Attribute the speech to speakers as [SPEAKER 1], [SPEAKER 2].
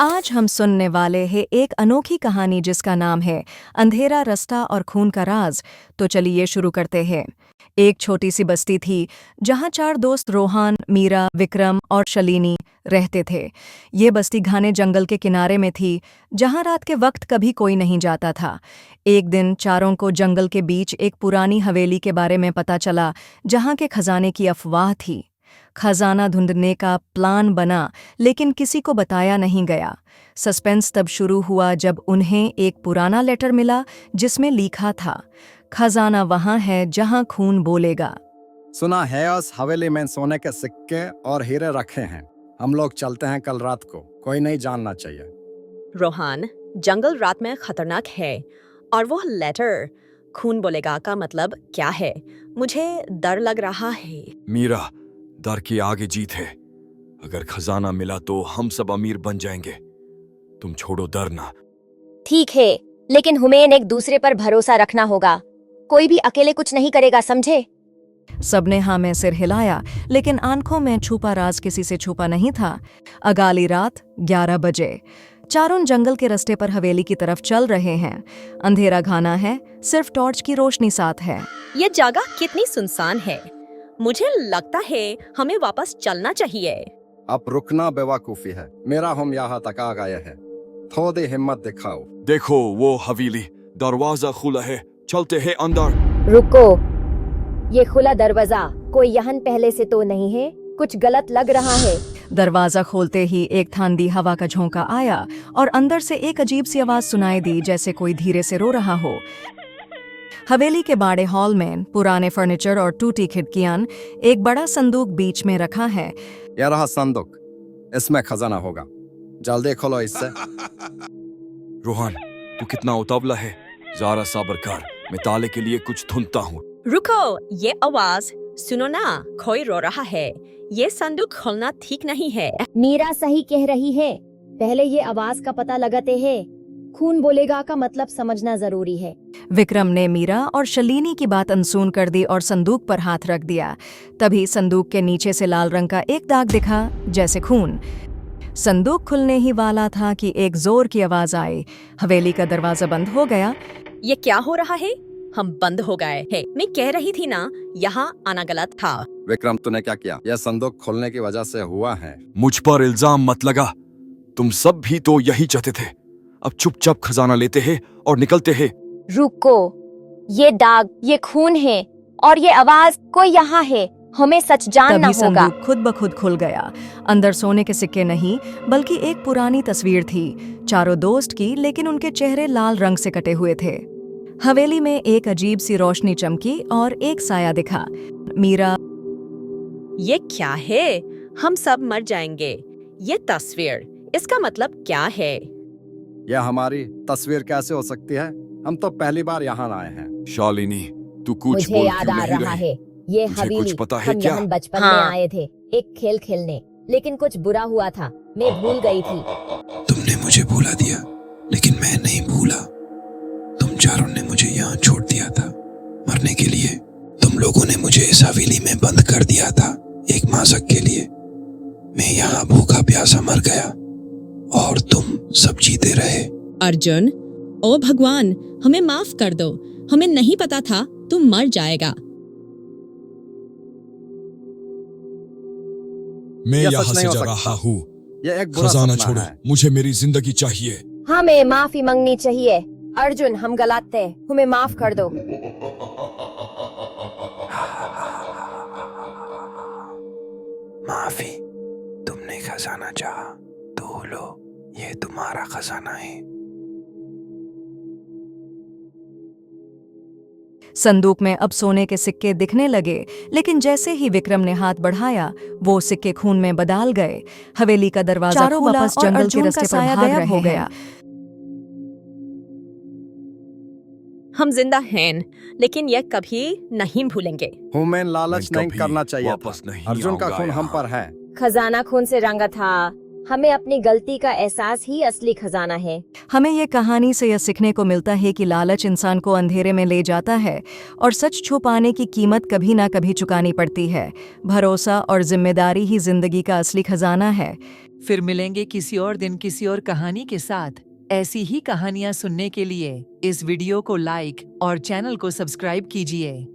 [SPEAKER 1] आज हम सुनने वाले हैं एक अनोखी कहानी जिसका नाम है अंधेरा रास्ता और खून का राज। तो चलिए शुरू करते हैं। एक छोटी सी बस्ती थी जहां 4 दोस्त रोहान, मीरा, विक्रम और शलीनी रहते थे। ये बस्ती घने जंगल के किनारे में थी जहां रात के वक्त कभी कोई नहीं जाता था। एक दिन चारों को जंगल के बीच एक पुरानी हवेली के बारे में पता चला जहां के खजाने की अफवाह थी। खजाना ढूंढने का प्लान बना लेकिन किसी को बताया नहीं गया। सस्पेंस तब शुरू हुआ जब उन्हें एक पुराना लेटर मिला जिसमें लिखा था, खजाना वहां है जहां खून बोलेगा।
[SPEAKER 2] सुना है उस हवेली में सोने के सिक्के और हीरे रखे हैं। हम लोग चलते हैं कल रात को, कोई नहीं जानना चाहिए।
[SPEAKER 3] रोहान, जंगल रात में खतरनाक है और वो लेटर खून बोलेगा का मतलब क्या है? मुझे डर लग रहा है।
[SPEAKER 4] मीरा, डर की आगे जीत है। अगर खजाना मिला तो हम सब अमीर बन जाएंगे। तुम छोड़ो डर ना।
[SPEAKER 5] ठीक है, लेकिन हमें एक दूसरे पर भरोसा रखना होगा। कोई भी अकेले कुछ नहीं करेगा, समझे?
[SPEAKER 1] सबने हाँ में सिर हिलाया, लेकिन आंखों में छुपा राज किसी से छुपा नहीं था। अगाली रात 11 बजे चारों जंगल के रास्ते पर हवेली की तरफ चल रहे हैं। अंधेरा घना है, सिर्फ टॉर्च की रोशनी साथ है।
[SPEAKER 3] ये जगह कितनी सुनसान है। मुझे लगता है हमें वापस चलना चाहिए।
[SPEAKER 2] अब रुकना बेवकूफी है। मेरा हम यहाँ तक आ गए हैं, थोड़ी हिम्मत दिखाओ।
[SPEAKER 4] देखो वो हवेली, दरवाजा खुला है, चलते हैं अंदर।
[SPEAKER 5] रुको, ये खुला दरवाजा कोई यहाँ पहले से तो नहीं है, कुछ गलत लग रहा है।
[SPEAKER 1] दरवाजा खोलते ही एक ठंडी हवा का झोंका आया और अंदर से एक अजीब सी आवाज सुनाई दी, जैसे कोई धीरे से रो रहा हो। हवेली के बड़े हॉल में पुराने फर्नीचर और टूटी खिड़कियां, एक बड़ा संदूक बीच में रखा है।
[SPEAKER 2] यह रहा संदूक, इसमें खजाना होगा, जल्दी खोलो इससे।
[SPEAKER 4] रोहन, तू कितना उतावला है। जरा सब्र कर, मैं ताले के लिए कुछ ढूंढता हूँ।
[SPEAKER 3] रुको, ये आवाज सुनो ना, कोई रो रहा है। ये संदूक खोलना ठीक नहीं है।
[SPEAKER 5] मीरा सही कह रही है, पहले ये आवाज का पता लगाते हैं। खून बोलेगा का मतलब समझना जरूरी है।
[SPEAKER 1] विक्रम ने मीरा और शलीनी की बात अनसुन कर दी और संदूक पर हाथ रख दिया। तभी संदूक के नीचे से लाल रंग का एक दाग दिखा, जैसे खून। संदूक खुलने ही वाला था कि एक जोर की आवाज आई। हवेली का दरवाजा बंद हो गया।
[SPEAKER 3] ये क्या हो रहा है? हम बंद हो गए हैं। मैं कह रही थी ना, यहाँ आना गलत था।
[SPEAKER 2] विक्रम, तूने क्या किया? यह संदूक खोलने की वजह से हुआ है।
[SPEAKER 4] मुझ पर इल्जाम मत लगा। तुम सब भी तो यही चाहते थे। अब चुपचाप खजाना लेते हैं और निकलते हैं।
[SPEAKER 5] रुको, ये दाग, ये खून है और ये आवाज कोई यहाँ है। हमें सच जानना
[SPEAKER 1] तभी
[SPEAKER 5] होगा।
[SPEAKER 1] संदूक खुद ब खुद खुल गया। अंदर सोने के सिक्के नहीं, बल्कि एक पुरानी तस्वीर थी, चारों दोस्त की, लेकिन उनके चेहरे लाल रंग से कटे हुए थे। हवेली में एक अजीब सी रोशनी चमकी और एक साया दिखा। मीरा,
[SPEAKER 3] ये क्या है? हम सब मर जाएंगे। ये तस्वीर, इसका मतलब क्या है?
[SPEAKER 2] यह हमारी तस्वीर कैसे हो सकती है? हम तो पहली बार यहाँ आए हैं।
[SPEAKER 4] शालिनी, तू कुछ
[SPEAKER 5] मुझे
[SPEAKER 4] बोल
[SPEAKER 5] याद
[SPEAKER 4] क्यों
[SPEAKER 5] आ
[SPEAKER 4] नहीं
[SPEAKER 5] रहा
[SPEAKER 4] रही?
[SPEAKER 5] है, ये
[SPEAKER 4] तुझे
[SPEAKER 5] हवेली
[SPEAKER 4] कुछ पता है
[SPEAKER 5] हम
[SPEAKER 4] क्या?
[SPEAKER 5] यहाँ बचपन
[SPEAKER 3] हाँ।
[SPEAKER 5] में आए थे, एक खेल खेलने, लेकिन कुछ बुरा हुआ था, मैं भूल गई थी।
[SPEAKER 6] तुमने मुझे भुला दिया, लेकिन मैं नहीं भूला। तुम चारों ने मुझे यहाँ छोड़ दिया था, मरने के लिए। तुम लोगों ने मुझे इस हवेली में बंद कर दिया था, एक माज़क के लिए। मैं यहाँ भूखा प्यासा मर गया और तुम सब जीते रहे।
[SPEAKER 3] अर्जुन, ओ भगवान, हमें माफ कर दो। हमें नहीं पता था तुम मर जाएगा।
[SPEAKER 4] मैं
[SPEAKER 2] यह
[SPEAKER 4] यहाँ
[SPEAKER 2] सच
[SPEAKER 4] से
[SPEAKER 2] नहीं हो
[SPEAKER 4] जा
[SPEAKER 2] सकता।
[SPEAKER 4] रहा हूँ।
[SPEAKER 2] यह एक बुरा
[SPEAKER 4] खजाना
[SPEAKER 2] सपना
[SPEAKER 4] छोड़ो,
[SPEAKER 2] है।
[SPEAKER 4] मुझे मेरी जिंदगी चाहिए।
[SPEAKER 5] हमें माफी मांगनी चाहिए। अर्जुन, हम गलत थे, हमें माफ कर दो।
[SPEAKER 6] माफी? तुमने खजाना चाहा तो लो, ये तुम्हारा खजाना है।
[SPEAKER 1] संदूक में अब सोने के सिक्के दिखने लगे, लेकिन जैसे ही विक्रम ने हाथ बढ़ाया, वो सिक्के खून में बदल गए। हवेली का दरवाजा
[SPEAKER 5] चारों
[SPEAKER 1] खुला
[SPEAKER 5] वापस
[SPEAKER 1] और
[SPEAKER 5] जंगल के
[SPEAKER 1] अर्जुन का
[SPEAKER 5] रास्ते पर
[SPEAKER 1] साया
[SPEAKER 5] भाग
[SPEAKER 1] गायब
[SPEAKER 5] रहे
[SPEAKER 1] हो गया।
[SPEAKER 3] हम जिंदा हैं, लेकिन यह कभी नहीं भूलेंगे।
[SPEAKER 2] हमें लालच
[SPEAKER 4] मैं
[SPEAKER 2] नहीं
[SPEAKER 4] कभी
[SPEAKER 2] करना चाहिए
[SPEAKER 4] वापस
[SPEAKER 2] था।
[SPEAKER 4] नहीं
[SPEAKER 2] अर्जुन का
[SPEAKER 4] आऊंगा
[SPEAKER 2] खून हम
[SPEAKER 4] यहाँ।
[SPEAKER 2] पर है।
[SPEAKER 5] खजाना खून से रंगा था, हमें अपनी गलती का एहसास ही असली खजाना है।
[SPEAKER 1] हमें ये कहानी से यह सीखने को मिलता है कि लालच इंसान को अंधेरे में ले जाता है और सच छुपाने की कीमत कभी ना कभी चुकानी पड़ती है। भरोसा और जिम्मेदारी ही जिंदगी का असली खजाना है।
[SPEAKER 7] फिर मिलेंगे किसी और दिन किसी और कहानी के साथ। ऐसी ही कहानियां सुनने के लिए इस वीडियो को लाइक और चैनल को सब्सक्राइब कीजिए।